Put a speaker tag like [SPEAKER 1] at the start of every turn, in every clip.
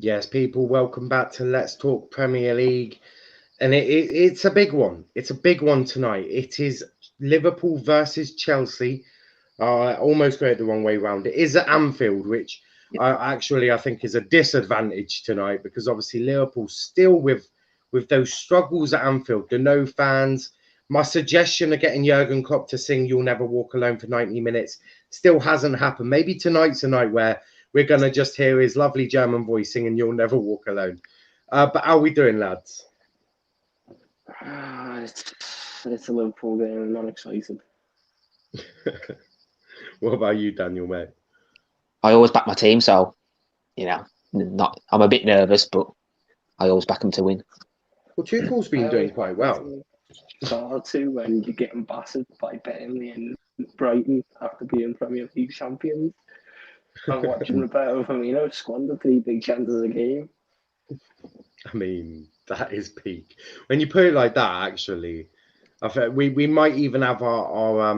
[SPEAKER 1] Yes, people, welcome back to Let's Talk Premier League. And it's a big one. It's a big one tonight. It is Liverpool versus Chelsea. I almost got it the wrong way round. It is at Anfield, which I think is a disadvantage tonight because obviously Liverpool still with those struggles at Anfield, the no fans. My suggestion of getting Jurgen Klopp to sing "You'll Never Walk Alone" for 90 minutes still hasn't happened. Maybe tonight's a night where we're going to just hear his lovely German voice singing "You'll Never Walk Alone." But how are we doing, lads?
[SPEAKER 2] It's a Liverpool game. I'm not excited.
[SPEAKER 1] What about you, Daniel, mate?
[SPEAKER 3] I always back my team, so I'm a bit nervous, but I always back them to win.
[SPEAKER 1] Well, Tuchel's been doing quite well.
[SPEAKER 2] Start to when you're getting battered by Burnley and Brighton after being Premier League champions. I'm watching Roberto Firmino squander 3 big chances a game.
[SPEAKER 1] I mean, that is peak. When you put it like that, actually, I think we might even have our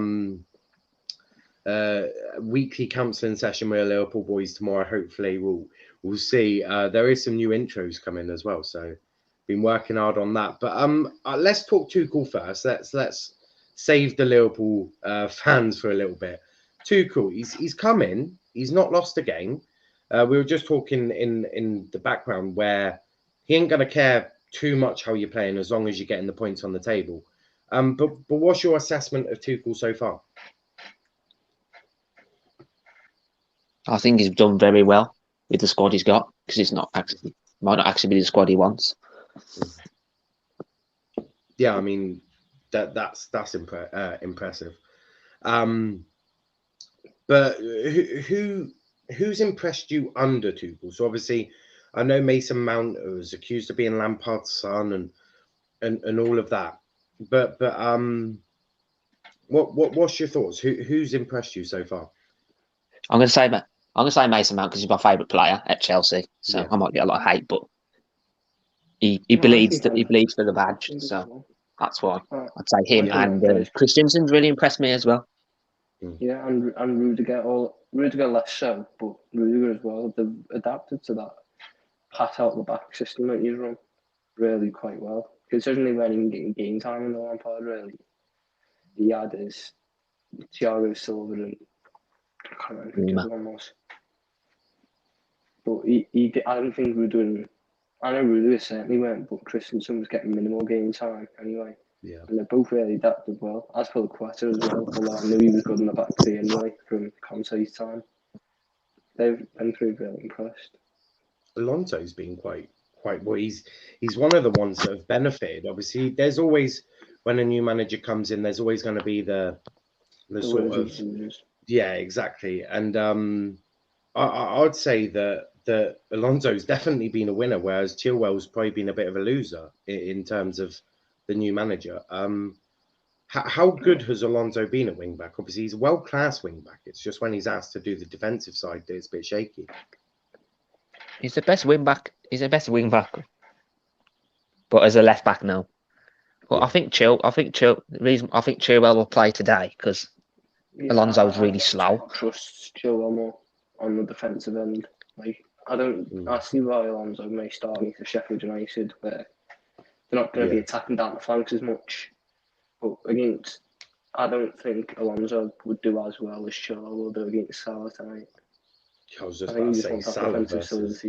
[SPEAKER 1] weekly counselling session with Liverpool boys tomorrow. Hopefully, we'll see. There is some new intros coming as well, so been working hard on that. But let's talk Tuchel first. Let's save the Liverpool fans for a little bit. Tuchel, he's come in. He's not lost a game. We were just talking in the background where he ain't gonna care too much how you're playing as long as you're getting the points on the table. But what's your assessment of Tuchel so far?
[SPEAKER 3] I think he's done very well with the squad he's got because it's might not actually be the squad he wants.
[SPEAKER 1] Yeah, I mean that's impressive. But who's impressed you under Tuchel? So obviously, I know Mason Mount was accused of being Lampard's son and all of that. But what's your thoughts? Who's impressed you so far?
[SPEAKER 3] I'm gonna say Mason Mount because he's my favourite player at Chelsea. So I might get a lot of hate, but he bleeds for the badge. So that's why I'd say him. And Christensen's really impressed me as well.
[SPEAKER 2] Yeah, and Rudiger less so, but Rudiger as well. They've adapted to that pass out the back system that he's run really quite well. Considering they weren't even getting game time in the Lampard, really. He had his Thiago Silva and I can't remember who the other one was. But I don't think Rudiger. I know Rudiger certainly went, but Christensen was getting minimal game time anyway.
[SPEAKER 1] Yeah.
[SPEAKER 2] And they're both really adapted well. As for Quetta as well, although I knew he was good in the back three anyway from Conte's time. They've been through really impressed.
[SPEAKER 1] Alonso's been quite well. He's one of the ones that have benefited. Obviously, there's always when a new manager comes in, there's always going to be the sort of exactly. And I would say that Alonso's definitely been a winner, whereas Chilwell's probably been a bit of a loser in terms of the new manager. How good has Alonso been at wing back? Obviously, he's a world-class wing back. It's just when he's asked to do the defensive side that it's a bit shaky.
[SPEAKER 3] He's the best wing back. He's the best wing back, but as a left back now. But I think Chilwell will play today because Alonso's really slow.
[SPEAKER 2] Trust Chilwell more on the defensive end. I see why Alonso may start against Sheffield United, where they're not going to be attacking down the flanks as much. But I don't think Alonso would do as well as Chilwell will do against Salah tonight.
[SPEAKER 1] I was just about to say Salah versus.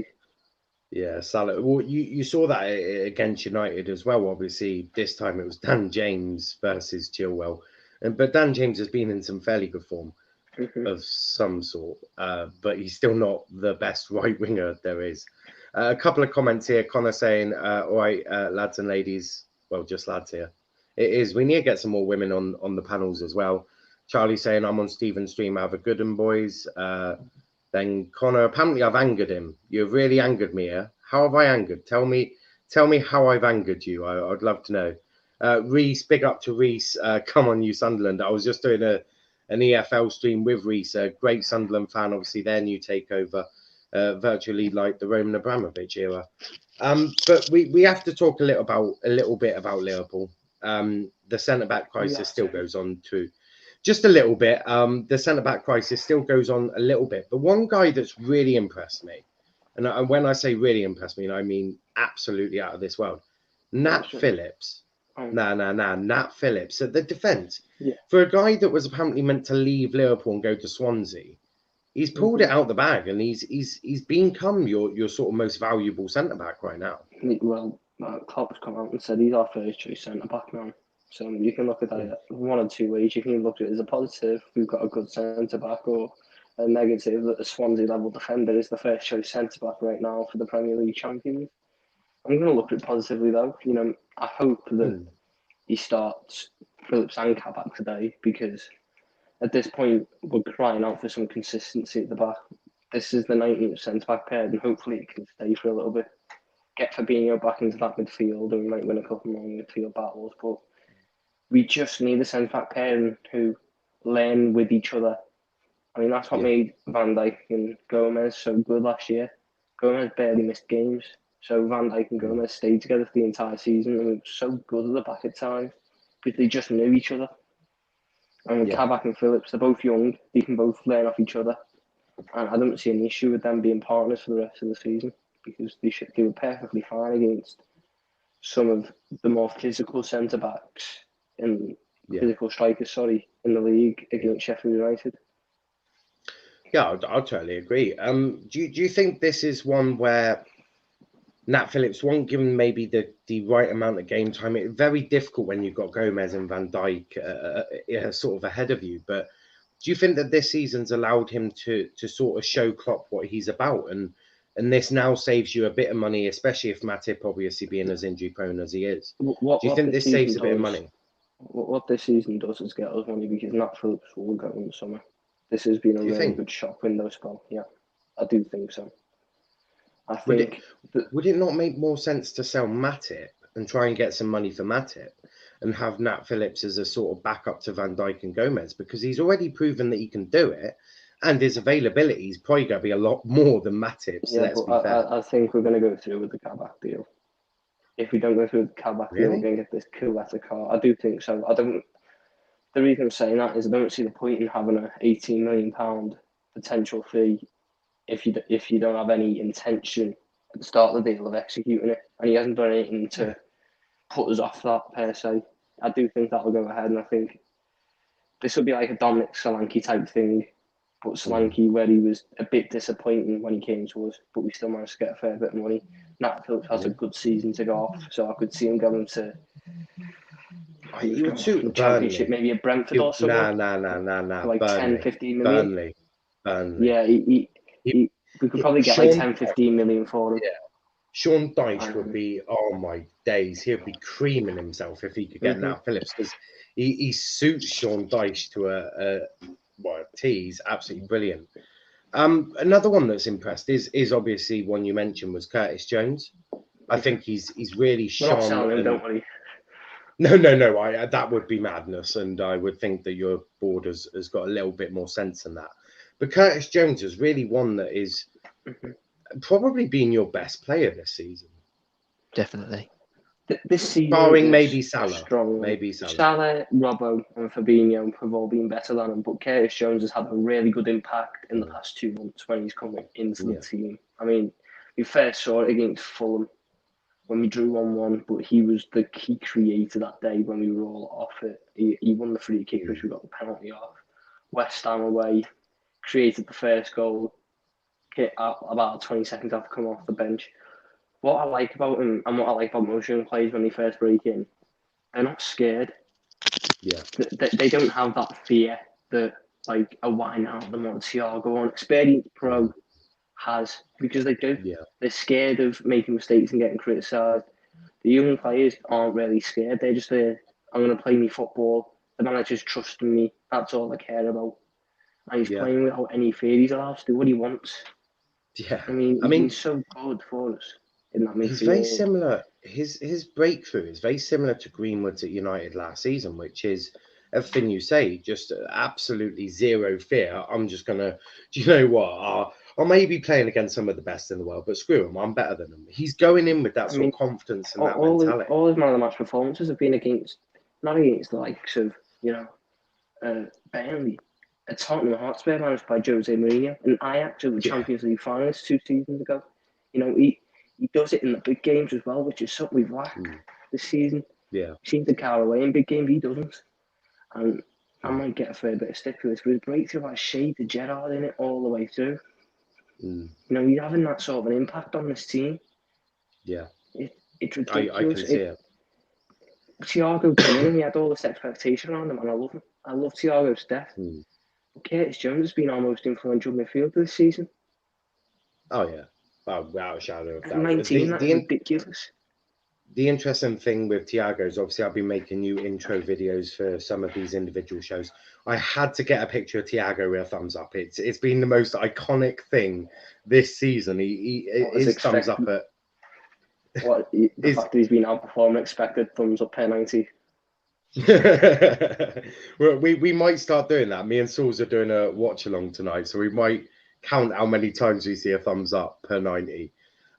[SPEAKER 1] Yeah, Salah. Well, you saw that against United as well. Obviously, this time it was Dan James versus Chilwell, but Dan James has been in some fairly good form of some sort, but he's still not the best right winger there is. A couple of comments here. Connor saying, "All right, lads and ladies, well, just lads here. It is. We need to get some more women on the panels as well." Charlie saying, "I'm on Stephen's stream. Have a good one, boys." Then Connor, apparently I've angered him. You've really angered me here. How have I angered? Tell me how I've angered you. I'd love to know. Reese, big up to Reese. Come on, you Sunderland. I was just doing an EFL stream with Reese, a great Sunderland fan. Obviously, their new takeover, virtually like the Roman Abramovich era. But we have to talk a little bit about Liverpool. The centre-back crisis still goes on too. Just a little bit. The centre-back crisis still goes on a little bit. But one guy that's really impressed me And when I say really impressed me, I mean absolutely out of this world. Nat Phillips. Nat Phillips at the defence.
[SPEAKER 2] Yeah.
[SPEAKER 1] For a guy that was apparently meant to leave Liverpool and go to Swansea, he's pulled it out the bag, and he's become your sort of most valuable centre back right now.
[SPEAKER 2] Well, Klopp's come out and said he's our first choice centre back now. So you can look at that one or two ways. You can look at it as a positive, we've got a good centre back, or a negative that the Swansea level defender is the first choice centre back right now for the Premier League champions. I'm going to look at it positively though. You know, I hope that he starts Phillips and Kabak today, because at this point we're crying out for some consistency at the back. This is the 19th centre back pair, and hopefully it can stay for a little bit. Get Fabinho back into that midfield, and we might win a couple more midfield battles. But we just need a centre back pair who learn with each other. I mean, that's what made Van Dijk and Gomez so good last year. Gomez barely missed games, so Van Dijk and Gomez stayed together for the entire season, and we were so good at the back at times because they just knew each other. And Kabak and Phillips, they're both young. They can both learn off each other, and I don't see any issue with them being partners for the rest of the season, because they were perfectly fine against some of the more physical centre backs and physical strikers, in the league against Sheffield United.
[SPEAKER 1] Yeah, I'll totally agree. Do you think this is one where Nat Phillips won't give him maybe the right amount of game time? It's very difficult when you've got Gomez and Van Dijk sort of ahead of you. But do you think that this season's allowed him to sort of show Klopp what he's about, and this now saves you a bit of money, especially if Matip obviously being as injury prone as he is? Do you think this saves a bit of money?
[SPEAKER 2] What this season does is get us money, because Nat Phillips will go in the summer. This has been a really good shop window spell. Yeah, I do think so. I think
[SPEAKER 1] would it not make more sense to sell Matip and try and get some money for Matip, and have Nat Phillips as a sort of backup to Van Dijk and Gomez, because he's already proven that he can do it, and his availability is probably going to be a lot more than Matip's.
[SPEAKER 2] Yeah, let's be fair. I think we're going to go through with the Kabak deal. If we don't go through with the Kabak deal, we're going to get this Kuleta car. I do think so. The reason I'm saying that is I don't see the point in having a £18 million potential fee if you don't have any intention at the start of the deal of executing it, and he hasn't done anything to put us off that per se. I do think that will go ahead, and I think this will be like a Dominic Solanke type thing, but Solanke where he was a bit disappointing when he came to us, but we still managed to get a fair bit of money. Nat Phillips has a good season to go off, so I could see him going to
[SPEAKER 1] the
[SPEAKER 2] Championship, maybe a Brentford or something.
[SPEAKER 1] Nah.
[SPEAKER 2] For like
[SPEAKER 1] Burnley,
[SPEAKER 2] 10-15 million.
[SPEAKER 1] Burnley.
[SPEAKER 2] Yeah, we could probably get like 10-15 million for him.
[SPEAKER 1] Yeah. Sean Dyche would be, oh my days, he'd be creaming himself if he could get Nat Phillips, because he suits Sean Dyche to a T. He's absolutely brilliant. Another one that's impressed is obviously one you mentioned was Curtis Jones. I think he's really shone.
[SPEAKER 2] Don't worry.
[SPEAKER 1] No. That would be madness, and I would think that your board has got a little bit more sense than that. But Curtis Jones is really one that is probably being your best player this season.
[SPEAKER 3] Definitely.
[SPEAKER 2] This season,
[SPEAKER 1] barring maybe Salah.
[SPEAKER 2] Salah, Robbo, and Fabinho have all been better than him, but Curtis Jones has had a really good impact in the past 2 months when he's coming into the team. I mean, we first saw it against Fulham when we drew 1-1, but he was the key creator that day when we were all off it. He won the free kick, which we got the penalty off. West Ham away, created the first goal, hit about 20 seconds after coming off the bench. What I like about him, and what I like about most young players when they first break in, they're not scared.
[SPEAKER 1] Yeah.
[SPEAKER 2] They don't have that fear that like a Wijnaldum or Thiago or an experienced pro has, because they do.
[SPEAKER 1] Yeah.
[SPEAKER 2] They're scared of making mistakes and getting criticised. The young players aren't really scared. They're just there, I'm going to play me football. The manager's trusting me. That's all I care about. And he's playing without any fear. He's allowed to do what he wants.
[SPEAKER 1] Yeah.
[SPEAKER 2] I mean, he's so good for us in that midfield.
[SPEAKER 1] He's very similar. His breakthrough is very similar to Greenwood's at United last season, which is everything you say, just absolutely zero fear. I'm just going to, do you know what? I may be playing against some of the best in the world, but screw him, I'm better than him. He's going in with that sort of confidence and that mentality.
[SPEAKER 2] All his man of the match performances have been not against the likes of, Burnley. At Tottenham Hotspur, managed by Jose Mourinho, and Ajax were the Champions League finalists 2 seasons ago. You know, he does it in the big games as well, which is something we've lacked this season.
[SPEAKER 1] Yeah.
[SPEAKER 2] He seems to carry away in big games, he doesn't. And I might get a fair bit of stick for this, but his breakthrough has shade to Gerrard in it all the way through. You know, he's having that sort of an impact on this team.
[SPEAKER 1] Yeah.
[SPEAKER 2] It's ridiculous.
[SPEAKER 1] I can see it.
[SPEAKER 2] Thiago came in and he had all this expectation on him, and I love him. I love Thiago's death. But Curtis Jones has been our most influential midfielder this season.
[SPEAKER 1] Oh, yeah. Without a shadow of doubt.
[SPEAKER 2] At 19, that's ridiculous.
[SPEAKER 1] The interesting thing with Thiago is obviously I've been making new intro videos for some of these individual shows. I had to get a picture of Thiago with a thumbs up. It's been the most iconic thing this season. His thumbs up at...
[SPEAKER 2] The fact that he's been outperforming expected thumbs up per 90.
[SPEAKER 1] Well, we might start doing that. Me and Sauls are doing a watch along tonight, so we might count how many times we see a thumbs up per 90.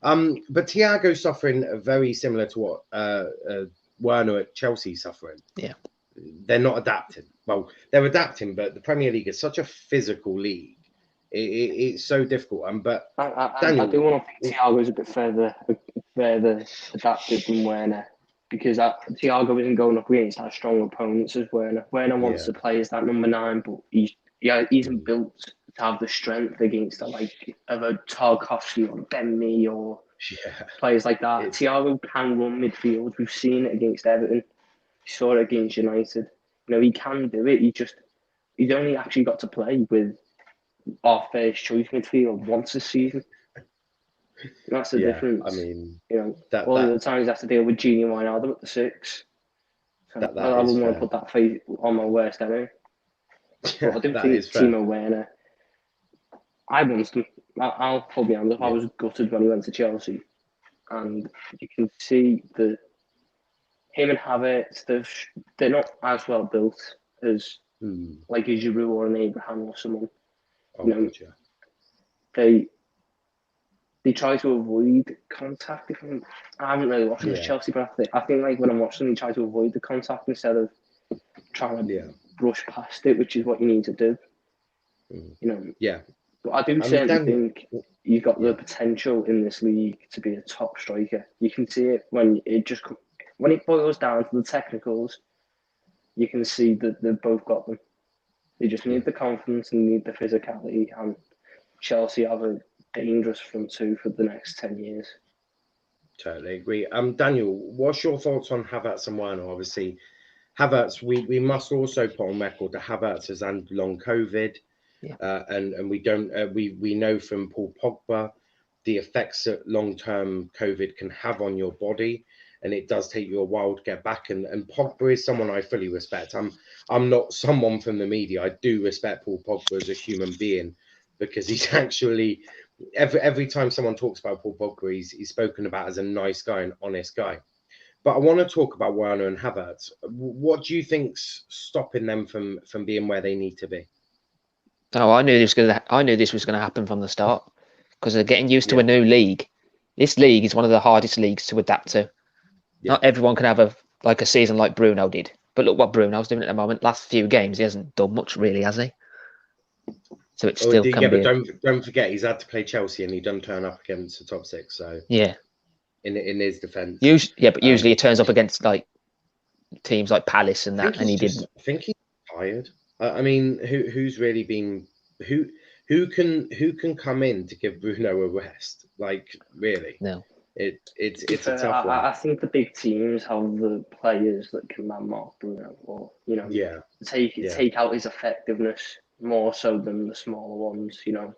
[SPEAKER 1] But Thiago's suffering very similar to what Werner at Chelsea suffering.
[SPEAKER 3] Yeah,
[SPEAKER 1] they're not adapting. Well, they're adapting, but the Premier League is such a physical league. It's so difficult. But Daniel,
[SPEAKER 2] I do want to think Thiago's a bit further adapted than Werner, because Thiago isn't going up against as strong opponents as Werner. Werner wants to play as that number 9, but he isn't built to have the strength against of a Tarkowski or Ben Mee or players like that. Thiago can run midfield. We've seen it against Everton. We saw it against United. You know, he can do it. He's only actually got to play with our first choice midfield once this season. And that's the difference.
[SPEAKER 1] I mean,
[SPEAKER 2] you know, all the times he has to deal with Gini Wijnaldum at the 6. So I wouldn't want to put that face on my worst enemy. But I do think Timo Werner, I want him. I'll probably hand up. I was gutted when he went to Chelsea. And you can see that him and Havertz, they're not as well built as like a Giroud or an Abraham or someone. They try to avoid contact. I haven't really watched Chelsea, but I think like when I'm watching them, they try to avoid the contact instead of trying to brush past it, which is what you need to do. You know. Yeah. But I do certainly think you've got the potential in this league to be a top striker. You can see it when it boils down to the technicals. You can see that they've both got them. They just need the confidence and need the physicality, and Chelsea have a dangerous front 2 for the next 10 years.
[SPEAKER 1] Totally agree. Daniel, what's your thoughts on Havertz and Werner? Obviously, Havertz, we must also put on record that Havertz has had long COVID, and we don't. We know from Paul Pogba the effects that long-term COVID can have on your body, and it does take you a while to get back. And Pogba is someone I fully respect. I'm not someone from the media. I do respect Paul Pogba as a human being, because he's actually every time someone talks about Paul Pogba, he's spoken about as a nice guy, an honest guy. But I want to talk about Werner and Havertz. What do you think's stopping them from being where they need to be?
[SPEAKER 3] Oh, I knew this was going to happen from the start, because they're getting used to a new league. This league is one of the hardest leagues to adapt to. Not everyone can have a season like Bruno did. But look what Bruno's doing at the moment. Last few games, he hasn't done much really, has he? So it still can be.
[SPEAKER 1] But don't forget, he's had to play Chelsea and he doesn't turn up against the top 6. So in his defence,
[SPEAKER 3] but usually he turns up against like teams like Palace and that, and he didn't.
[SPEAKER 1] I think he's tired. I mean, who's really been who can come in to give Bruno a rest? Like, really?
[SPEAKER 3] No.
[SPEAKER 1] It's a tough one.
[SPEAKER 2] I think the big teams have the players that can man-mark Bruno, or take out his effectiveness more so than the smaller ones. You know,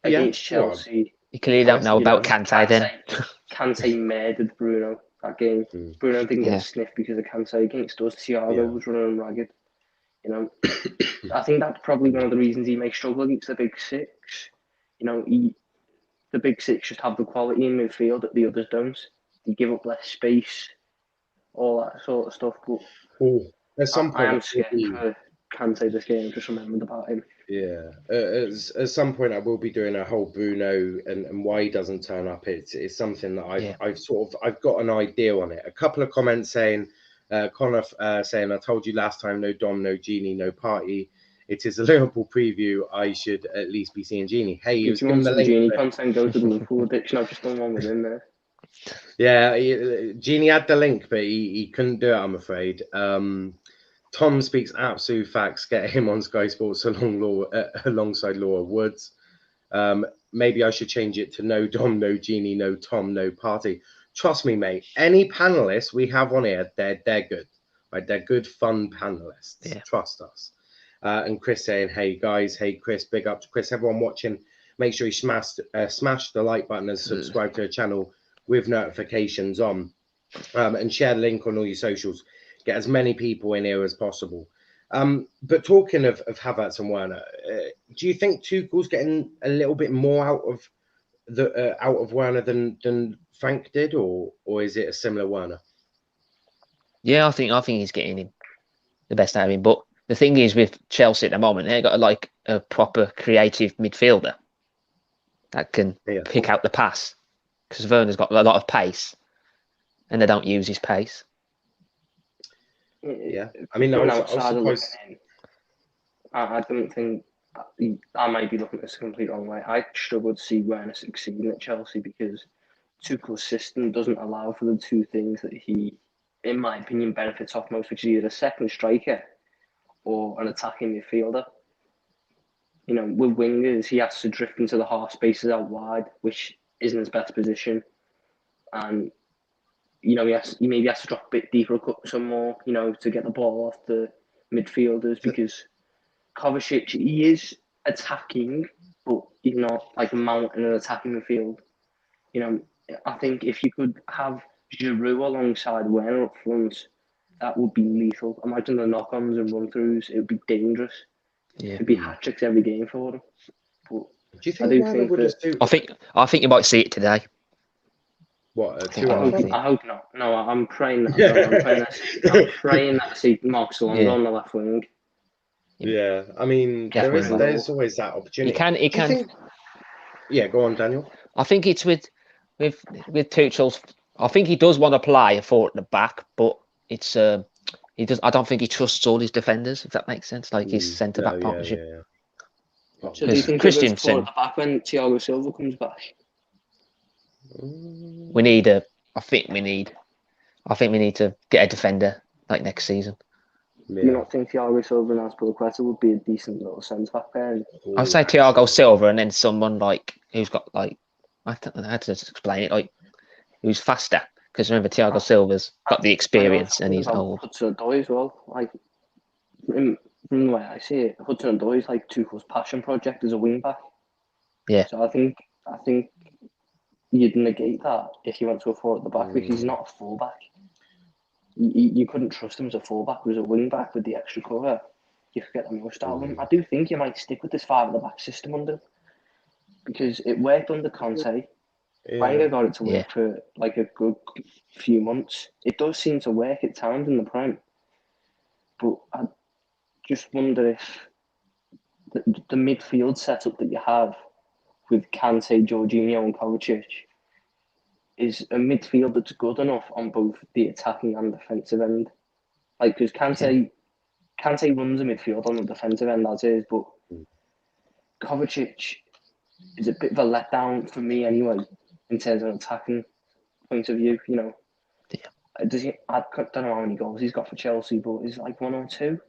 [SPEAKER 2] against Chelsea,
[SPEAKER 3] you clearly don't know about Kante then.
[SPEAKER 2] Kante murdered Bruno that game. Bruno didn't get a sniff because of Kante. Against us, Thiago was running ragged. You know, I think that's probably one of the reasons he may struggle against the big 6. You know, the big 6 just have the quality in midfield that the others don't. They give up less space, all that sort of stuff. But
[SPEAKER 1] at some point,
[SPEAKER 2] I am scared for Kante this game. Just remembered about him.
[SPEAKER 1] Yeah, at some point I will be doing a whole Bruno and why he doesn't turn up. It's something that I've got an idea on it. A couple of comments saying, Connor saying, I told you last time, no Dom, no Genie, no party. It is a Liverpool preview. I should at least be seeing Genie. Hey,
[SPEAKER 2] if you want some Genie content, go to the Liverpool edition. I've just done one within there.
[SPEAKER 1] Yeah, Genie had the link, but he couldn't do it, I'm afraid. Tom speaks absolute facts. Get him on Sky Sports alongside Laura Woods. Maybe I should change it to no Dom, no Genie, no Tom, no party. Trust me, mate. Any panelists we have on here, they're good. Right? They're good, fun panelists.
[SPEAKER 3] Yeah.
[SPEAKER 1] Trust us. And Chris saying, hey, guys. Hey, Chris. Big up to Chris. Everyone watching, make sure you smash the like button and subscribe to the channel with notifications on. And share the link on all your socials. Get as many people in here as possible. But talking of Havertz and Werner, do you think Tuchel's getting a little bit more out of Werner than Frank did, or is it a similar Werner?
[SPEAKER 3] Yeah, I think he's getting him the best out of him. But the thing is, with Chelsea at the moment, they've got like a proper creative midfielder that can pick out the pass, because Werner's got a lot of pace, and they don't use his pace.
[SPEAKER 1] Yeah, I mean, I
[SPEAKER 2] don't think I might be looking at this a complete wrong way. I struggle to see Werner succeeding at Chelsea because Tuchel's system doesn't allow for the two things that he, in my opinion, benefits off most, which is either a second striker or an attacking midfielder. You know, with wingers, he has to drift into the half spaces out wide, which isn't his best position, and you know, he maybe has to drop a bit deeper, some more, you know, to get the ball off the midfielders, because Kovacic, he is attacking, but he's not like a mount in an attacking midfield. You know, I think if you could have Giroud alongside Werner up front, that would be lethal. Imagine the knock-ons and run-throughs; it would be dangerous.
[SPEAKER 3] Yeah,
[SPEAKER 2] it'd be hat-tricks every game for them. But
[SPEAKER 1] do you think Werner would just do?
[SPEAKER 3] I think you might see it today.
[SPEAKER 1] What?
[SPEAKER 2] I hope not. No, I'm praying that. I'm praying that I see Mark Solange on the left wing.
[SPEAKER 1] Yeah, I mean, there's always that opportunity.
[SPEAKER 3] He can.
[SPEAKER 1] Yeah, go on, Daniel.
[SPEAKER 3] I think it's with Tuchel's. I think he does want to play a forward at the back, but it's he does. I don't think he trusts all his defenders, if that makes sense. Like his centre back partnership.
[SPEAKER 2] Yeah. So do you think Christensen forward at the back when Thiago Silva comes back?
[SPEAKER 3] We need I think we need to get a defender like next season.
[SPEAKER 2] Yeah. You don't think Thiago Silva and Azpilicueta would be a decent little centre back pair?
[SPEAKER 3] I'd say Thiago Silva and then someone like who's got like, I don't know how to explain it, like who's faster. Because remember, Thiago Silva's got the experience and he's old.
[SPEAKER 2] Hudson-Odoi as well. Like from the way I see it, Hudson-Odoi is like Tuchel's passion project as a wing back.
[SPEAKER 3] Yeah.
[SPEAKER 2] So I think you'd negate that if you went to a forward at the back, because he's not a fullback. You couldn't trust him as a fullback. He was a wing back with the extra cover. You could get the most out of him. I do think you might stick with this 5 at the back system under him, because it worked under Conte. Wenger got it to work for like a good few months. It does seem to work at times in the Prem, but I just wonder if the midfield setup that you have with Kante, Jorginho and Kovacic is a midfield that's good enough on both the attacking and defensive end. Like, because Kante runs a midfield on the defensive end as is, but Kovacic is a bit of a letdown for me anyway, in terms of an attacking point of view. You know, I don't know how many goals he's got for Chelsea, but he's like 1 or 2.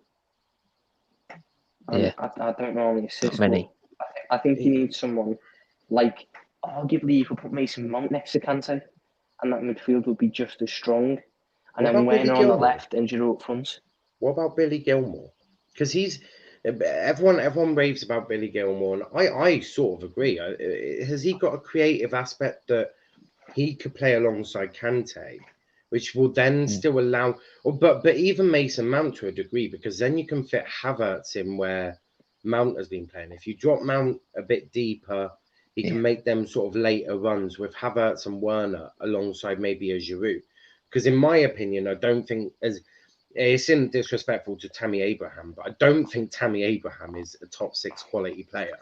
[SPEAKER 2] And I don't know how many assists.
[SPEAKER 3] Not many.
[SPEAKER 2] I think you need someone like, arguably you could put Mason Mount next to Kante, and that midfield would be just as strong. And then Werner on the left and Giroud up front.
[SPEAKER 1] What about Billy Gilmore? Because everyone raves about Billy Gilmore, and I sort of agree. Has he got a creative aspect that he could play alongside Kante, which will then still allow, but even Mason Mount to a degree, because then you can fit Havertz in where Mount has been playing. If you drop Mount a bit deeper, he can make them sort of later runs with Havertz and Werner alongside maybe a Giroud. Because in my opinion, I don't think, as it isn't disrespectful to Tammy Abraham, but I don't think Tammy Abraham is a top 6 quality player.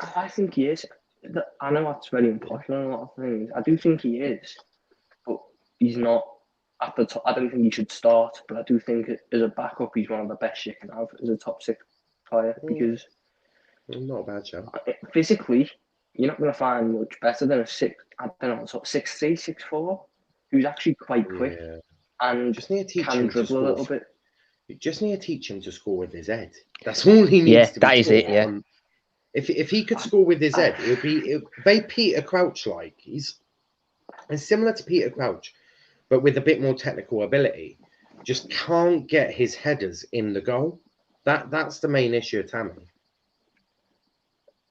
[SPEAKER 2] I think he is. I know that's very unpopular on a lot of things. I do think he is, but he's not at the top. I don't think he should start, but I do think as a backup, he's one of the best you can have as a top 6 player because
[SPEAKER 1] not a bad show.
[SPEAKER 2] Physically, you're not going to find much better than a 6'3", 6'4", who's actually quite quick and
[SPEAKER 1] just need to teach
[SPEAKER 2] can
[SPEAKER 1] him
[SPEAKER 2] dribble a little bit.
[SPEAKER 1] You just need to teach him to score with his head. That's all he needs to be.
[SPEAKER 3] Yeah, that is it. Yeah.
[SPEAKER 1] If he could score with his head, it'd be very Peter Crouch like. He's similar to Peter Crouch, but with a bit more technical ability. Just can't get his headers in the goal. That's the main issue of Tammy.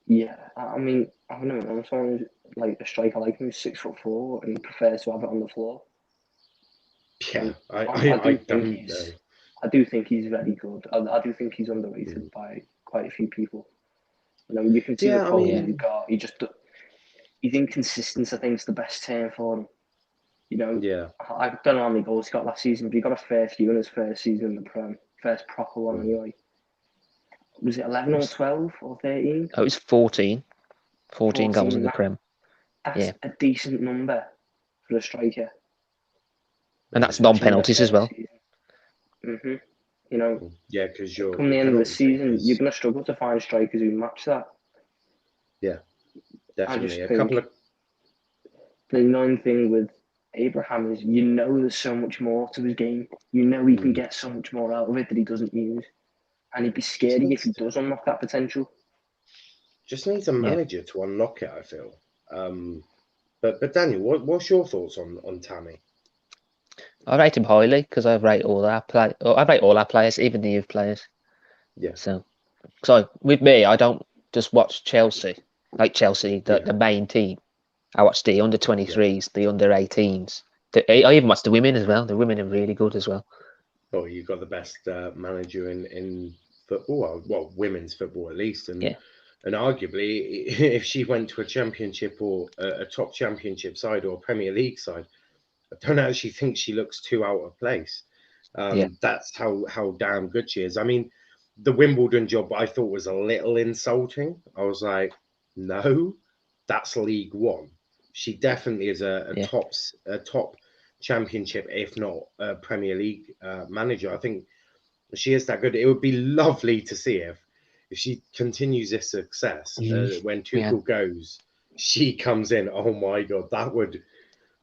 [SPEAKER 2] Yeah, I mean, I've never known someone who's like a striker like him, who's 6'4", and he prefers to have it on the floor.
[SPEAKER 1] Yeah, I don't know.
[SPEAKER 2] I do think he's very good. I do think he's underrated by quite a few people. You know, you can see the quality he's got. He's inconsistent. I think is the best term for him. You know, I don't know how many goals he got last season, but he got a fair few in his first season in the Prem, first proper one anyway. Was it 11 or 12 or 13?
[SPEAKER 3] Oh, it was 14. 14 goals in the Prem.
[SPEAKER 2] That's a decent number for a striker.
[SPEAKER 3] And that's non-penalties as well.
[SPEAKER 2] You know,
[SPEAKER 1] because you're
[SPEAKER 2] come the end of the season, you're going to struggle to find strikers who match that.
[SPEAKER 1] Yeah, definitely.
[SPEAKER 2] The annoying thing with Abraham is, you know, there's so much more to his game. You know, he can get so much more out of it that he doesn't use, and he'd be scary if he does unlock that potential.
[SPEAKER 1] Just needs a manager to unlock it, I feel. But Daniel, what's your thoughts on Tammy?
[SPEAKER 3] I rate him highly because I rate all our players, even the youth players.
[SPEAKER 1] Yeah.
[SPEAKER 3] So with me, I don't just watch Chelsea, the main team. I watch the under-23s, the under-18s. I even watch the women as well. The women are really good as well.
[SPEAKER 1] Oh, you've got the best manager in football. Well, women's football at least, and arguably, if she went to a championship or a top championship side or a Premier League side, I don't actually think she looks too out of place. That's how damn good she is. I mean, the Wimbledon job I thought was a little insulting. I was like, no, that's League One. She definitely is a top championship, if not a Premier League manager. I think she is that good. It would be lovely to see if she continues this success. When Tuchel goes, she comes in. Oh my God, that would...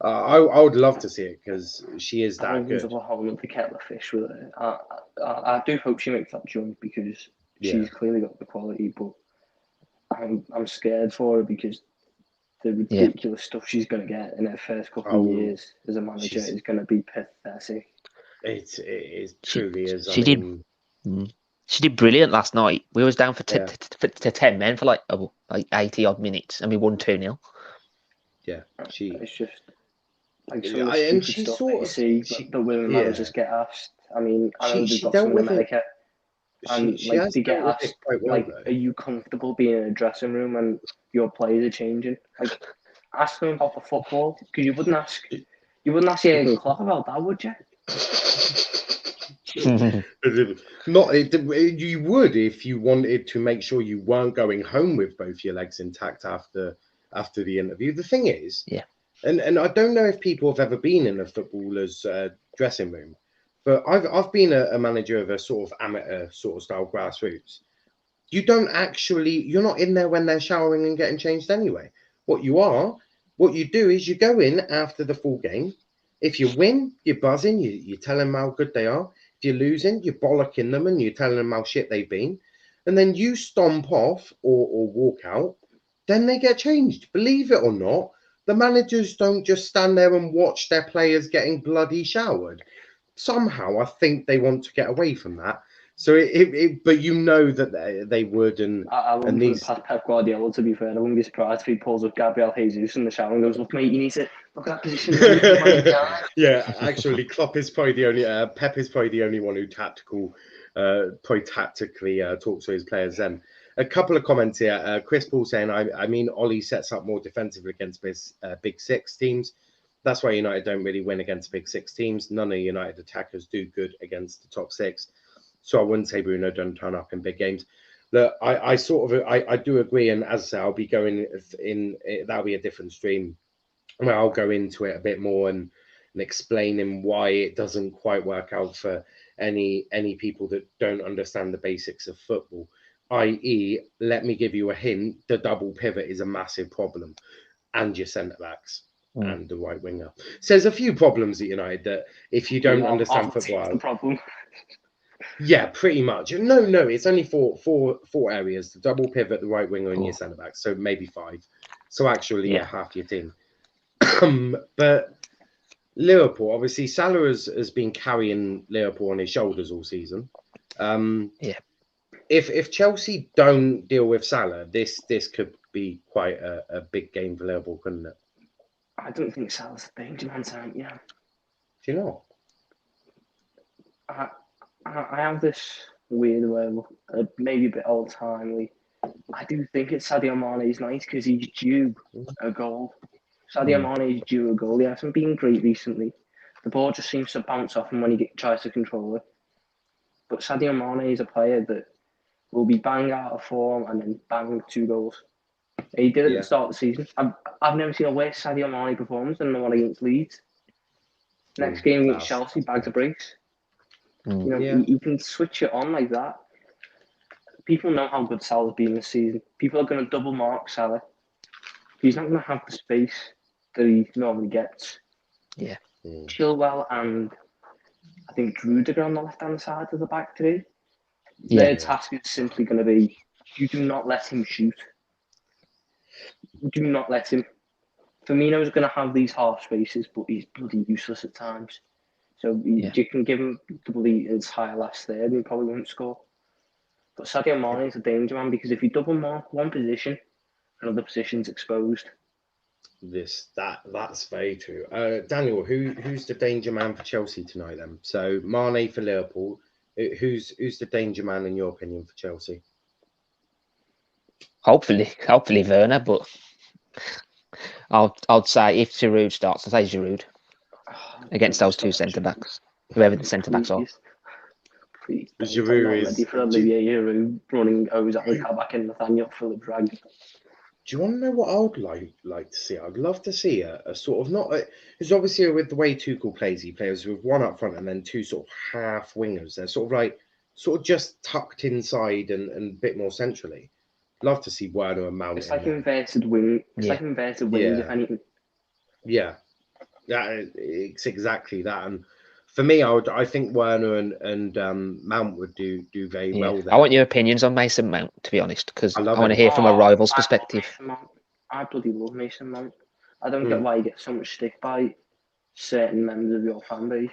[SPEAKER 1] I would love to see it because she is that good.
[SPEAKER 2] Holding the kettle of fish with her. I do hope she makes that jump because she's clearly got the quality, but I'm scared for her because the ridiculous stuff she's going to get in her first couple of years as a manager is going to be pathetic.
[SPEAKER 1] It truly is.
[SPEAKER 3] She did brilliant last night. We was down for 10 men for like 80 odd minutes, and we won 2-0.
[SPEAKER 1] Yeah,
[SPEAKER 2] it's just like some of the stupid stuff you see the women managers get asked. I mean, I know they've got some in America, and they get asked, are you comfortable being in a dressing room and your players are changing? Like, ask them about the football, because you wouldn't ask Jurgen Klopp about that, would you?
[SPEAKER 1] You would if you wanted to make sure you weren't going home with both your legs intact after the interview. The thing is, and I don't know if people have ever been in a footballer's dressing room, but I've been a manager of a sort of amateur sort of style grassroots. You're not in there when they're showering and getting changed anyway. What you do is you go in after the full game. If you win, you're buzzing, you're telling them how good they are. If you're losing, you're bollocking them and you're telling them how shit they've been. And then you stomp off or walk out, then they get changed. Believe it or not, the managers don't just stand there and watch their players getting bloody showered. Somehow, I think they want to get away from that. So, but you know that they would. And
[SPEAKER 2] I wouldn't put it past Pep Guardiola, to be fair. I wouldn't be surprised if he pulls up Gabriel Jesus in the shower and goes, "Look, mate, you need to look at that position."
[SPEAKER 1] Yeah, actually, Klopp is probably the only. Pep is probably the only one who tactically talks to his players. Then a couple of comments here. Chris Paul saying, "I mean, Ollie sets up more defensively against big six teams. That's why United don't really win against big six teams. None of United attackers do good against the top six. So I wouldn't say Bruno don't turn up in big games." Look, I do agree, and as I say, I'll be going in. That'll be a different stream. I'll go into it a bit more and and explaining why it doesn't quite work out for any people that don't understand the basics of football. I.e., let me give you a hint: the double pivot is a massive problem, and your centre backs and the right winger. So there's a few problems at United that if you don't understand football,
[SPEAKER 2] the problem.
[SPEAKER 1] Yeah, pretty much. No, it's only four areas: the double pivot, the right winger, and your centre back. So maybe 5. So actually, half your team. But Liverpool, obviously, Salah has been carrying Liverpool on his shoulders all season. If Chelsea don't deal with Salah, this could be quite a big game for Liverpool, couldn't it?
[SPEAKER 2] I don't think Salah's a danger man tonight. Yeah.
[SPEAKER 1] Do you know?
[SPEAKER 2] I have this weird way, maybe a bit old-timey. I do think it's Sadio Mane's night because he's due a goal. Sadio Mane is due a goal. He hasn't been great recently. The ball just seems to bounce off him when he tries to control it. But Sadio Mane is a player that will be bang out of form and then bang 2 goals. He did it at the start of the season. I've never seen a worse Sadio Mane performance than the one against Leeds. Next game against Chelsea, bags of breaks. You can switch it on like that. People know how good Salah's been this season. People are going to double mark Salah. He's not going to have the space that he normally gets.
[SPEAKER 3] Yeah.
[SPEAKER 2] Chilwell and I think Rudiger on the left-hand side of the back 3. Their task is simply going to be, you do not let him shoot. Do not let him. Firmino's going to have these half spaces, but he's bloody useless at times. So you can give him double his higher last third and he probably won't score. But Sadio Mane is a danger man because if you double mark one position, another position's exposed.
[SPEAKER 1] That's very true. Daniel, who's the danger man for Chelsea tonight then? So Mane for Liverpool. Who's the danger man in your opinion for Chelsea?
[SPEAKER 3] Hopefully Werner, but I'd say if Giroud starts, I'd say Giroud against those 2 centre backs, whoever the centre backs are.
[SPEAKER 2] Please, Giroud is ready for Olivier Giroud running O's at the back and Nathaniel Philip drag.
[SPEAKER 1] Do you want to know what I would like to see? I'd love to see a sort of because obviously with the way Tuchel plays, he plays with 1 up front and then 2 sort of half wingers. They're sort of just tucked inside and a bit more centrally. Love to see Werner and Mount.
[SPEAKER 2] It's like inverted wing. If anything.
[SPEAKER 1] Yeah, it's exactly that. And for me, I think Werner and Mount would do very well there.
[SPEAKER 3] I want your opinions on Mason Mount, to be honest, because I want to hear from a rival's perspective.
[SPEAKER 2] I bloody love Mason Mount. I don't get why he gets so much stick by certain members of your fan base.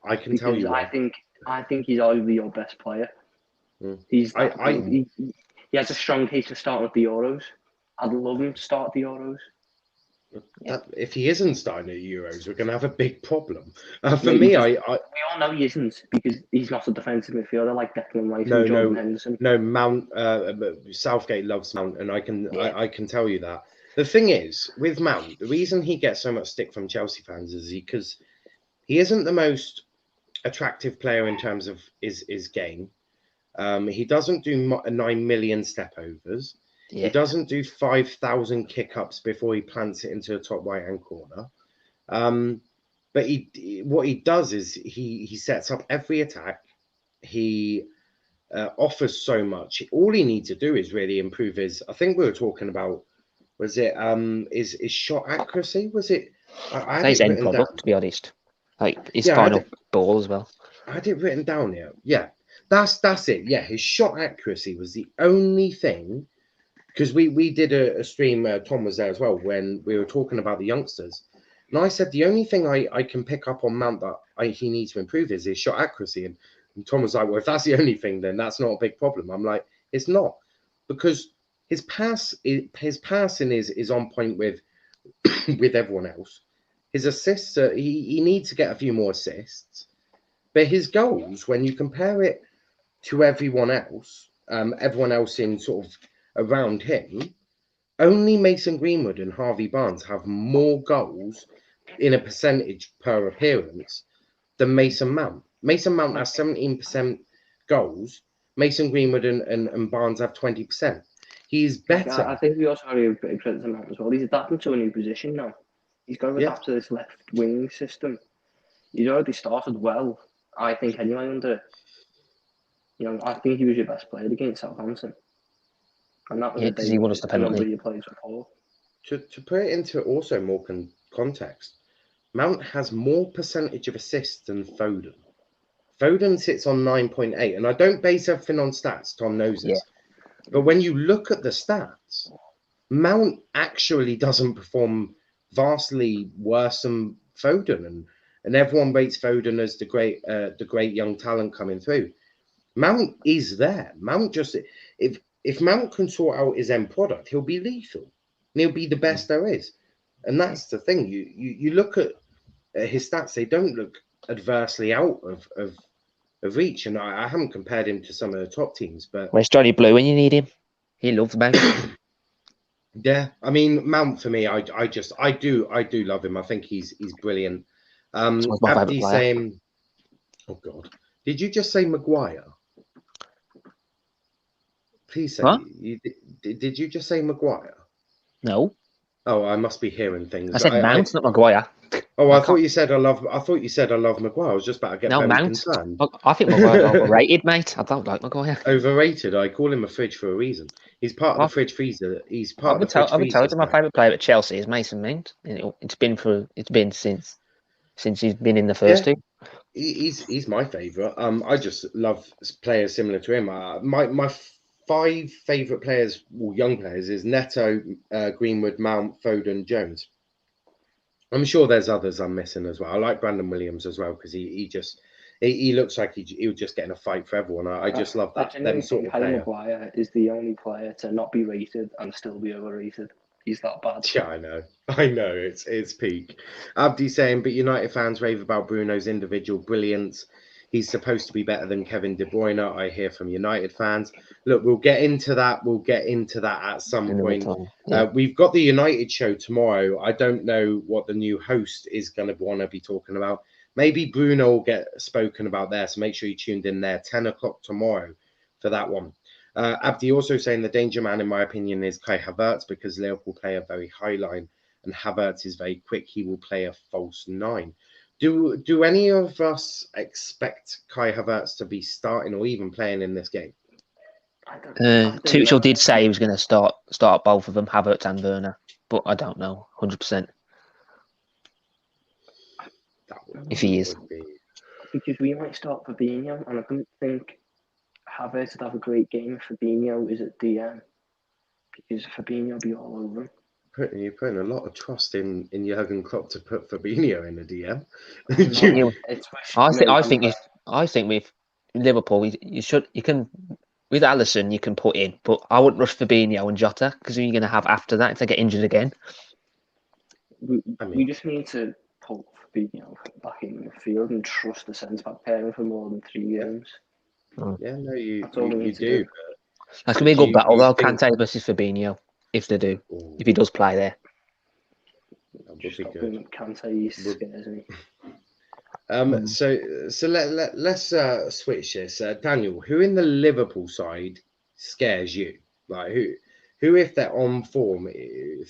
[SPEAKER 1] I can tell you why.
[SPEAKER 2] I think he's arguably your best player. He has a strong case of starting at the Euros. I'd love him to start at the Euros.
[SPEAKER 1] If he isn't starting at Euros, we're going to have a big problem. For me, we
[SPEAKER 2] all know he isn't because he's not a defensive midfielder like Declan Rice and Jordan Henderson.
[SPEAKER 1] No, Mount. Southgate loves Mount, and I can tell you that. The thing is, with Mount, the reason he gets so much stick from Chelsea fans is because he isn't the most attractive player in terms of his game. He doesn't do 9 million step overs. He doesn't do 5,000 kick-ups before he plants it into the top right-hand corner. But what he does is he sets up every attack. He offers so much. All he needs to do is really improve his. I think we were talking about. Was it his shot accuracy? Was it?
[SPEAKER 3] I his end product, to be honest. Like his final ball as well.
[SPEAKER 1] I had it written down here. Yeah, that's it. Yeah, his shot accuracy was the only thing. Because we did a stream, Tom was there as well, when we were talking about the youngsters. And I said, the only thing I can pick up on Mount that he needs to improve is his shot accuracy. And Tom was like, well, if that's the only thing, then that's not a big problem. I'm like, it's not. Because his passing is on point with everyone else. His assists, he needs to get a few more assists. But his goals, when you compare it to everyone else in sort of around him, only Mason Greenwood and Harvey Barnes have more goals in a percentage per appearance than Mason Mount. Mason Mount has 17% goals. Mason Greenwood and Barnes have 20%. He's better.
[SPEAKER 2] I think we also have a bit of credit to Mount as well. He's adapting to a new position now. He's got to adapt to this left wing system. He's already started well, I think, anyway, under. I think he was your best player against Southampton. And that was a day
[SPEAKER 3] he won us the penalty.
[SPEAKER 2] Nobody plays before.
[SPEAKER 1] To put it into also more context, Mount has more percentage of assists than Foden. Foden sits on 9.8, and I don't base everything on stats. Tom knows this. Yeah. But when you look at the stats, Mount actually doesn't perform vastly worse than Foden, and everyone rates Foden as the great young talent coming through. Mount is there. Mount just if Mount can sort out his end product, he'll be lethal. And he'll be the best there is. And that's the thing. You look at his stats; they don't look adversely out of reach. And I haven't compared him to some of the top teams, but
[SPEAKER 3] where's Johnny Blue when you need him? He loves Mount.
[SPEAKER 1] Yeah, I mean Mount for me, I do love him. I think he's brilliant. Abdi saying, oh God, did you just say Maguire? Please say, did you just say Maguire?
[SPEAKER 3] No.
[SPEAKER 1] Oh, I must be hearing things.
[SPEAKER 3] I said Mount, not Maguire.
[SPEAKER 1] Oh, I thought you said I love Maguire. I was just about to get very
[SPEAKER 3] Mount.
[SPEAKER 1] concerned.
[SPEAKER 3] I think Maguire's overrated, mate. I don't like Maguire.
[SPEAKER 1] Overrated. I call him a fridge for a reason. He's part of the fridge freezer. He's part of the fridge freezer.
[SPEAKER 3] I've told you my favourite player at Chelsea is Mason Mount. It's been since he's been in the first two.
[SPEAKER 1] He's my favourite. I just love players similar to him. My 5 favourite players, young players, is Neto, Greenwood, Mount, Foden, Jones. I'm sure there's others I'm missing as well. I like Brandon Williams as well because he looks like he was just getting a fight for everyone. I just love that. Them sort of player.
[SPEAKER 2] Maguire is the only player to not be rated and still be overrated. He's that bad.
[SPEAKER 1] Yeah, I know. It's peak. Abdi saying, but United fans rave about Bruno's individual brilliance. He's supposed to be better than Kevin De Bruyne. I hear from United fans. Look, we'll get into that. At some point. Yeah. We've got the United show tomorrow. I don't know what the new host is going to want to be talking about. Maybe Bruno will get spoken about there. So make sure you tuned in there. 10 o'clock tomorrow for that one. Abdi also saying the danger man, in my opinion, is Kai Havertz because Liverpool play a very high line and Havertz is very quick. He will play a false 9. Do any of us expect Kai Havertz to be starting or even playing in this game?
[SPEAKER 3] Tuchel did say he was going to start both of them, Havertz and Werner, but I don't know 100% if he is.
[SPEAKER 2] Because we might start Fabinho, and I don't think Havertz would have a great game if Fabinho is at DM, because Fabinho will be all over him.
[SPEAKER 1] You're putting a lot of trust in Jurgen Klopp to put Fabinho in a DM.
[SPEAKER 3] I think with Liverpool, you can with Alisson you can put in, but I wouldn't rush Fabinho and Jota because who are you going to have after that if they get injured again?
[SPEAKER 2] We just need to put Fabinho back in the field and trust the centre back pairing for more than 3 games.
[SPEAKER 1] Yeah, no, you do.
[SPEAKER 3] That's going to be a good battle though. Kante versus Fabinho. If they do, if he does play there.
[SPEAKER 1] That would be good.
[SPEAKER 2] Kante scares me.
[SPEAKER 1] So let's switch this. Daniel, who in the Liverpool side scares you? Like who if they're on form, who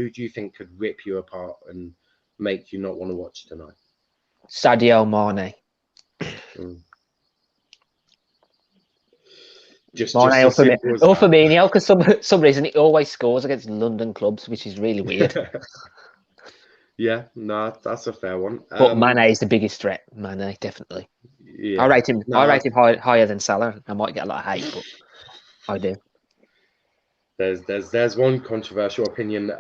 [SPEAKER 1] do you think could rip you apart and make you not want to watch tonight?
[SPEAKER 3] Sadio Mane. Mane or Firmino, because some reason he always scores against London clubs, which is really weird.
[SPEAKER 1] Yeah, no, that's a fair one.
[SPEAKER 3] But Mane is the biggest threat. Mane, definitely. Yeah. I rate him higher than Salah. I might get a lot of hate, but I do.
[SPEAKER 1] There's one controversial opinion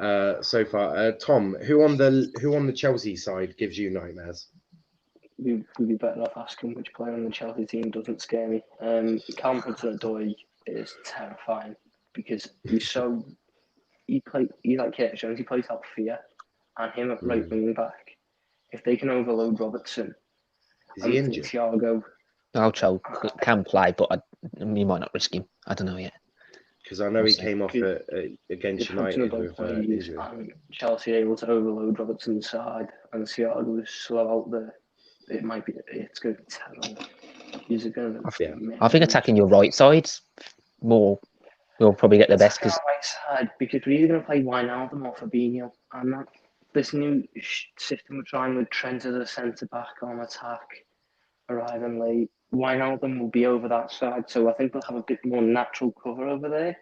[SPEAKER 1] so far. Tom, who on the Chelsea side gives you nightmares?
[SPEAKER 2] We'd be better off asking which player on the Chelsea team doesn't scare me. Callum Hudson-Odoi is terrifying because he's like Curtis Jones. He plays out fear, and him at right wing back. If they can overload Robertson,
[SPEAKER 1] is he injured?
[SPEAKER 2] Thiago,
[SPEAKER 3] Alcho can play, but you might not risk him. I don't know yet.
[SPEAKER 1] Because I know he came off against United with injury.
[SPEAKER 2] Chelsea able to overload Robertson's side, and Thiago is slow out there. It's going to be terrible.
[SPEAKER 3] I think attacking your right side more will probably get the best.
[SPEAKER 2] Right side, because we're either going to play Wijnaldum or Fabinho. I'm not this new system we're trying with Trent as a centre back on attack, arriving late. Wijnaldum will be over that side, so I think they'll have a bit more natural cover over there.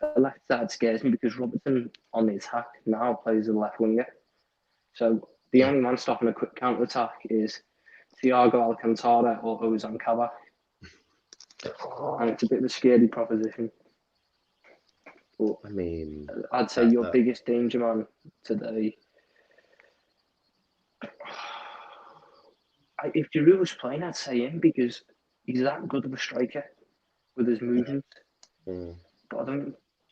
[SPEAKER 2] The left side scares me because Robertson on the attack now plays the left winger. So the only man stopping a quick counter attack is Thiago Alcantara or Ozan Kabak. And it's a bit of a scary proposition. But
[SPEAKER 1] I mean,
[SPEAKER 2] I'd say your biggest danger man today. If Giroud was playing, I'd say him because he's that good of a striker with his movement. But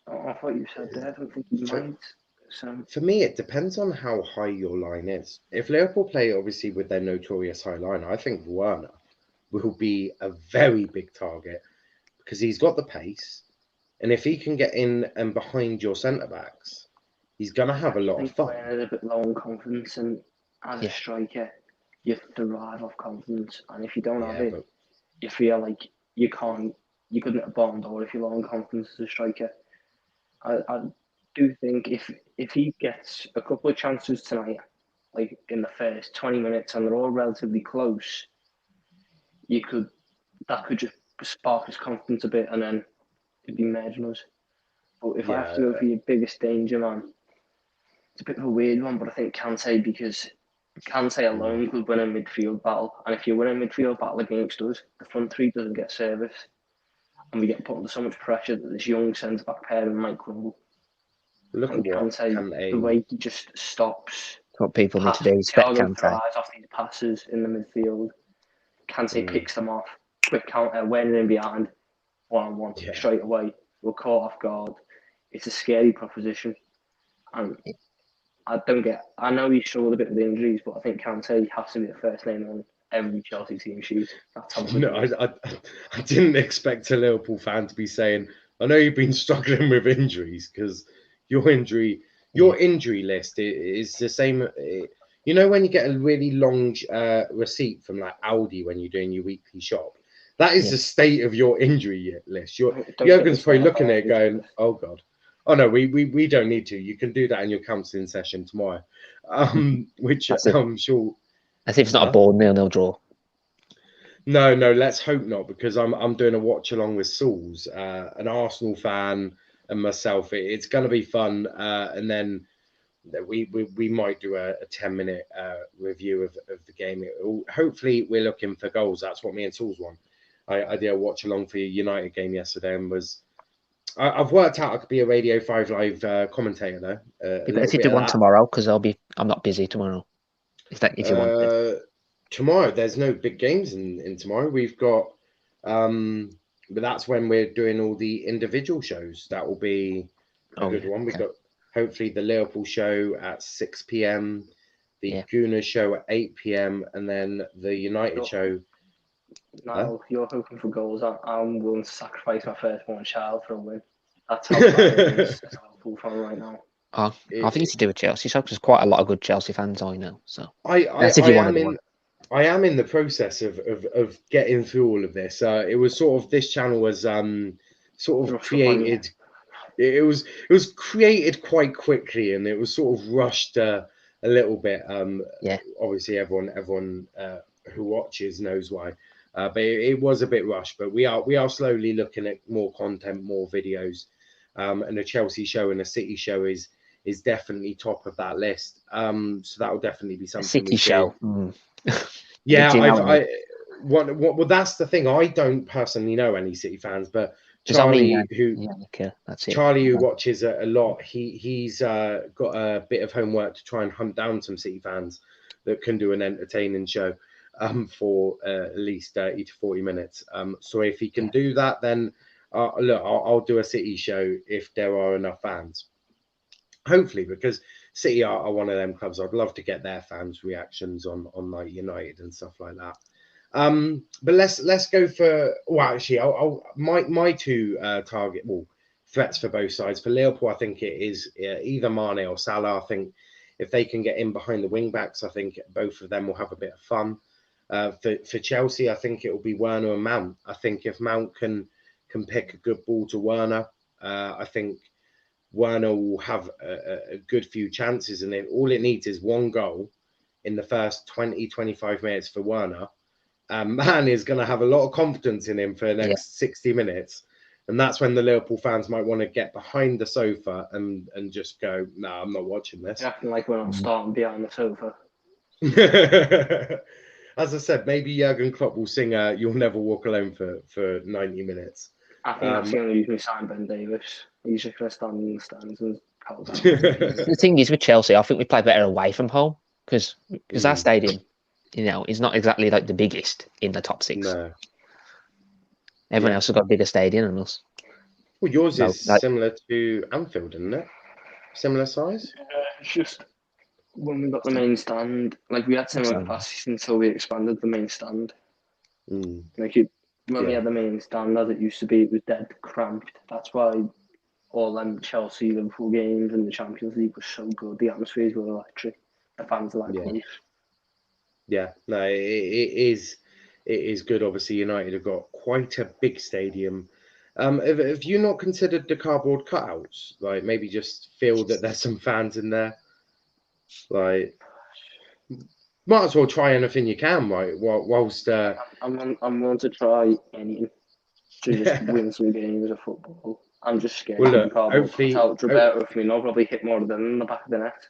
[SPEAKER 2] I thought you said there, I don't think he might. So
[SPEAKER 1] for me, it depends on how high your line is. If Liverpool play obviously with their notorious high line, I think Werner will be a very big target because he's got the pace, and if he can get in and behind your centre backs, he's gonna have a lot of fun.
[SPEAKER 2] Werner's a bit low on confidence, and as a striker, you thrive off confidence, and if you don't have it, you feel like you couldn't hit a bottom door if you're low on confidence as a striker. I do think if he gets a couple of chances tonight, like in the first 20 minutes, and they're all relatively close, that could just spark his confidence a bit, and then it'd be merging us. But if I have to go for your biggest danger, man, it's a bit of a weird one, but I think Kante, because Kante alone could win a midfield battle, and if you win a midfield battle against us, the front three doesn't get service, and we get put under so much pressure that this young centre back pairing might crumble.
[SPEAKER 1] Look at what Kante,
[SPEAKER 2] the way he just stops.
[SPEAKER 3] What people need to do is respect Kante.
[SPEAKER 2] Thrives off these passes in the midfield. Kante picks them off, quick counter, winning in behind, 1-on-1 straight away. We're caught off guard. It's a scary proposition, and I know he struggled a bit with injuries, but I think Kante has to be the first name on every Chelsea team sheet.
[SPEAKER 1] I didn't expect a Liverpool fan to be saying, I know you've been struggling with injuries, because your injury list is the same. You know, when you get a really long receipt from like Aldi when you're doing your weekly shop, that is the state of your injury list. Jurgen's probably looking at it going, oh God. Oh no, we don't need to. You can do that in your counselling session tomorrow. Which I'm sure.
[SPEAKER 3] As if it's not a board 0-0 draw.
[SPEAKER 1] No, let's hope not, because I'm doing a watch along with Sauls, an Arsenal fan, and myself. It's going to be fun, and then we might do a 10-minute review of the game. Hopefully, we're looking for goals. That's what me and Sauls want. I did a watch along for your United game yesterday, and I've worked out I could be a Radio 5 Live commentator though.
[SPEAKER 3] If you do one tomorrow, because I'm not busy tomorrow. If you want.
[SPEAKER 1] Tomorrow, there's no big games in tomorrow. We've got, but that's when we're doing all the individual shows. That will be a good one. We've got hopefully the Liverpool show at 6 p.m, the Gooners show at 8 p.m, and then the United show.
[SPEAKER 2] Now you're hoping for goals. I'm willing to sacrifice my firstborn child for a win. That's how bad it is as a Liverpool fan right now.
[SPEAKER 3] I think you should do a Chelsea show, because there's quite a lot of good Chelsea fans I know. So
[SPEAKER 1] I am in the process of getting through all of this. It was sort of, this channel was sort of created. It was created quite quickly, and it was sort of rushed a little bit. Obviously everyone who watches knows why. But it was a bit rushed. But we are slowly looking at more content, more videos, and a Chelsea show and a City show is definitely top of that list. So that will definitely be something.
[SPEAKER 3] City show.
[SPEAKER 1] Yeah, well, that's the thing. I don't personally know any City fans, but Charlie, who watches a lot, he's got a bit of homework to try and hunt down some City fans that can do an entertaining show for at least 30 to 40 minutes. So if he can do that, then look, I'll do a City show if there are enough fans. Hopefully, because City are one of them clubs. I'd love to get their fans' reactions on like United and stuff like that. But let's go for, well, actually, my two threats for both sides. For Liverpool, I think it is either Mane or Salah. I think if they can get in behind the wing backs, I think both of them will have a bit of fun. For Chelsea, I think it will be Werner and Mount. I think if Mount can pick a good ball to Werner, I think Werner will have a good few chances, and then all it needs is one goal in the first 20, 25 minutes for Werner. Man is going to have a lot of confidence in him for the next 60 minutes. And that's when the Liverpool fans might want to get behind the sofa and just go, no, I'm not watching this.
[SPEAKER 2] Acting like we're not starting behind the sofa.
[SPEAKER 1] As I said, maybe Jurgen Klopp will sing You'll Never Walk Alone for 90 minutes.
[SPEAKER 2] I think that's the only reason we signed Ben Davies. He's just going to stand in the stands and pout down. The
[SPEAKER 3] thing is with Chelsea, I think we play better away from home because our stadium, is not exactly like the biggest in the top 6. No. Everyone else has got a bigger stadium than us.
[SPEAKER 1] Well, yours is similar to Anfield, isn't it? Similar size?
[SPEAKER 2] It's just when we got the main stand, like we had similar capacity until we expanded the main stand. Like when we had the main stand as it used to be, it was dead cramped. That's why all them Chelsea, Liverpool games and the Champions League was so good. The atmospheres were electric. The fans are like close.
[SPEAKER 1] Yeah, no, it is good. Obviously, United have got quite a big stadium. Have you not considered the cardboard cutouts? Like maybe just feel that there's some fans in there. Like, might as well try anything you can, right? Whilst
[SPEAKER 2] I'm willing to try anything to just win some games of football. I'm just scared.
[SPEAKER 1] Well, look, hopefully,
[SPEAKER 2] Roberto Firmino probably hit more of them in the back of the net.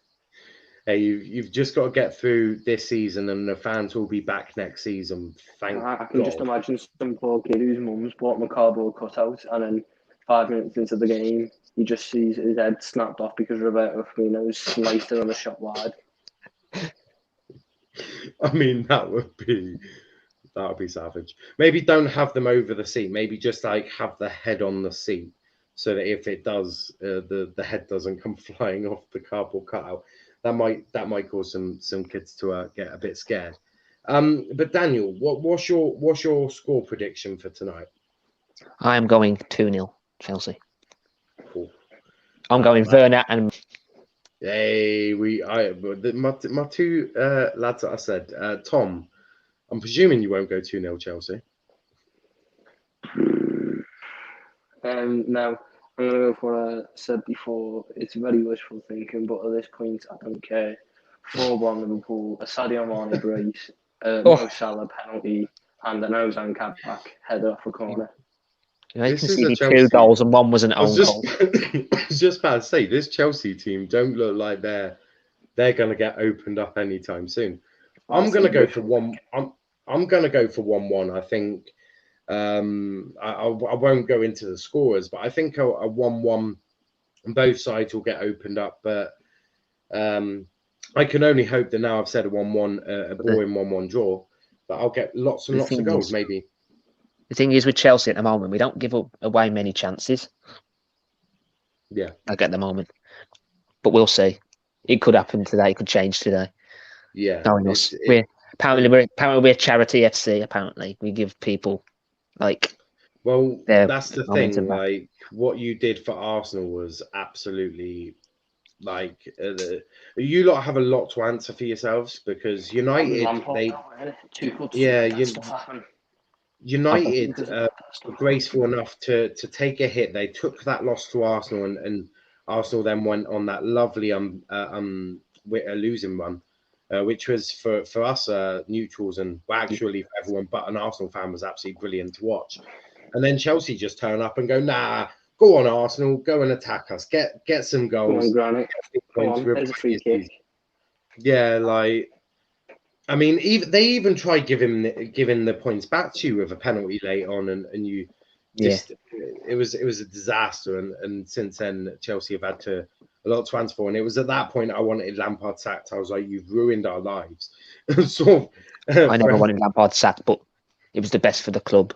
[SPEAKER 1] Hey, you've just got to get through this season, and the fans will be back next season. I
[SPEAKER 2] can just imagine some poor kid whose mum's bought him a cardboard cutout, and then 5 minutes into the game, he just sees his head snapped off because Roberto Firmino's sliced it on a shot wide.
[SPEAKER 1] I mean, that would be savage. Maybe don't have them over the seat. Maybe just like have the head on the seat, so that if it does, the head doesn't come flying off the cardboard cutout. That might cause some kids to get a bit scared. But Daniel, what's your score prediction for tonight?
[SPEAKER 3] I am going 2-0 Chelsea. Cool. I'm going Werner and.
[SPEAKER 1] Hey, my two lads that I said, Tom. I'm presuming you won't go 2-0 Chelsea.
[SPEAKER 2] No. I'm going to go for what I said before. It's very wishful thinking, but at this point, I don't care. 4-1 Liverpool, a Sadio Mane brace, Mo Salah penalty, and an Ozan Kabak header off a corner.
[SPEAKER 3] You can see the 2 goals and one was an own goal.
[SPEAKER 1] I was just about to say, this Chelsea team don't look like they're going to get opened up anytime soon. I'm going to go for 1. I'm going to go for 1-1. I think. I won't go into the scorers, but I think a 1-1 on both sides will get opened up. But I can only hope that now I've said a 1-1, a boring 1-1 draw, that I'll get lots and lots of goals, maybe.
[SPEAKER 3] The thing is with Chelsea at the moment, we don't give away many chances.
[SPEAKER 1] Yeah.
[SPEAKER 3] Like at the moment. But we'll see. It could happen today. It could change today.
[SPEAKER 1] Yeah.
[SPEAKER 3] Knowing us. Apparently we're a charity FC, apparently. We give people
[SPEAKER 1] that's the thing. Like what you did for Arsenal was absolutely you lot have a lot to answer for yourselves because United United were graceful enough to take a hit. They took that loss to Arsenal and Arsenal then went on that lovely losing run, which was for us neutrals and actually for everyone but an Arsenal fan was absolutely brilliant to watch. And then Chelsea just turn up and go, nah, go on Arsenal, go and attack us, get some goals.
[SPEAKER 2] Go on, Granit. There's a free kick.
[SPEAKER 1] Yeah, I mean, they even tried giving the points back to you with a penalty late on, and you just it was a disaster. And since then, Chelsea have had a lot to answer for. And it was at that point I wanted Lampard sacked. I was like, you've ruined our lives. I
[SPEAKER 3] never wanted Lampard sacked, but it was the best for the club.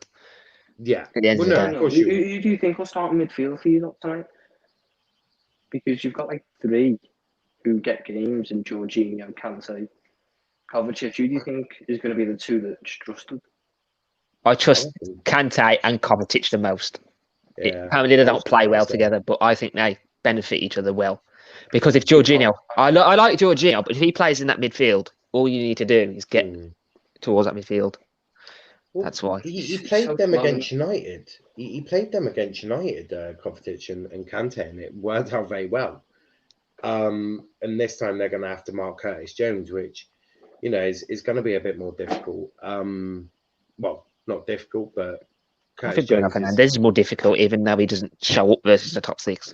[SPEAKER 1] Yeah.
[SPEAKER 2] Who do you think will start in midfield for you tonight? Because you've got 3 who get games, and Jorginho, Kante, Kovacic. Who do you think is going to be the 2 that's trusted?
[SPEAKER 3] I trust Kante and Kovacic the most. Yeah. Apparently they don't play well together, but I think they benefit each other well. Because if Jorginho, I like Jorginho, but if he plays in that midfield, all you need to do is get towards that midfield. That's why.
[SPEAKER 1] He played them against United. He played them against United competition and Kante, and it worked out very well. And this time they're going to have to mark Curtis Jones, which, you know, is going to be a bit more difficult. Well, not difficult, but
[SPEAKER 3] I think Bruno Fernandes is more difficult, even though he doesn't show up versus the top six.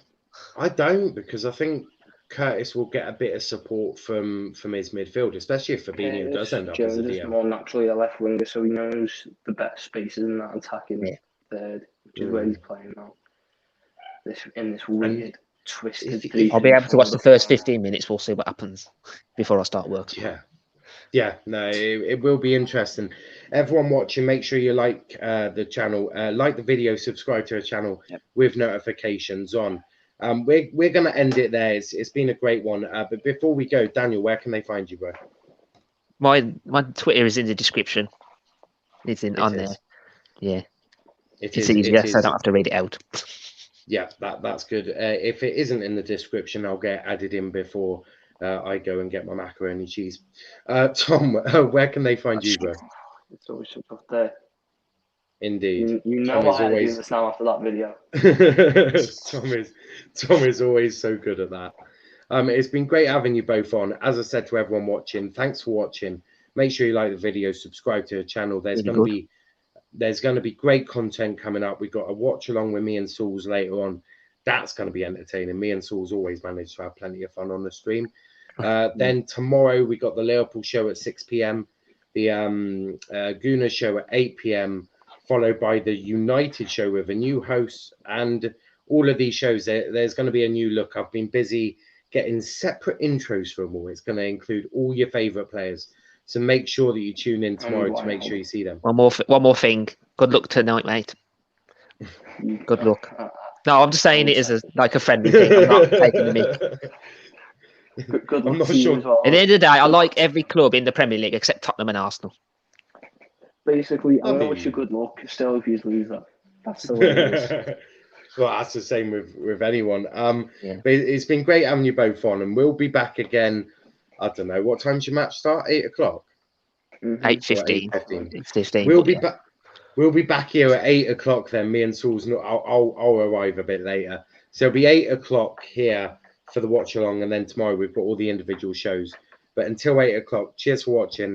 [SPEAKER 1] I don't, because I think Curtis will get a bit of support from his midfield, especially if Fabinho does end up as a DM.
[SPEAKER 2] Jones is more naturally a left winger, so he knows the best spaces in that attacking third, which is where he's playing now. In this weird, twisted.
[SPEAKER 3] I'll be able to watch the first 15 minutes. We'll see what happens before I start work.
[SPEAKER 1] Yeah, no, it will be interesting. Everyone watching, make sure you like the channel, like the video, subscribe to the channel with notifications on. We're going to end it there. It's been a great one. But before we go, Daniel, where can they find you, bro?
[SPEAKER 3] My Twitter is in the description. It's on there. Yeah. It's easier, so I don't have to read it out.
[SPEAKER 1] Yeah, that's good. If it isn't in the description, I'll get added in before I go and get my macaroni cheese. Tom, where can they find you, bro?
[SPEAKER 2] It's always up there.
[SPEAKER 1] Indeed.
[SPEAKER 2] You know what I do this now after that video.
[SPEAKER 1] Tom is always so good at that. It's been great having you both on. As I said to everyone watching, thanks for watching. Make sure you like the video, subscribe to the channel. There's going to be great content coming up. We've got a watch along with me and Sauls later on. That's going to be entertaining. Me and Sauls always manage to have plenty of fun on the stream. Then tomorrow we got the Liverpool show at 6 p.m. The Gooner show at 8 p.m. followed by the United show with a new host. And all of these shows, there's going to be a new look. I've been busy getting separate intros for them all. It's going to include all your favourite players. So make sure that you tune in tomorrow to make sure you see them.
[SPEAKER 3] One more thing. Good luck tonight, mate. Good luck. No, I'm just saying it as like a friendly thing. I'm not taking the mic.
[SPEAKER 2] Good luck.
[SPEAKER 1] I'm not sure.
[SPEAKER 2] Well.
[SPEAKER 3] At the end of the day, I like every club in the Premier League except Tottenham and Arsenal.
[SPEAKER 2] Basically, I'm going to wish you good luck. Still, if you lose that. That's the way it is.
[SPEAKER 1] Well, that's the same with anyone. But it's been great having you both on, and we'll be back again. I don't know. What time's your match start? 8 o'clock?
[SPEAKER 3] 8:15. 8:15.
[SPEAKER 1] We'll be back here at 8 o'clock then. Me and Sauls, I'll arrive a bit later. So it'll be 8 o'clock here for the watch along, and then tomorrow we've got all the individual shows. But until 8 o'clock, cheers for watching.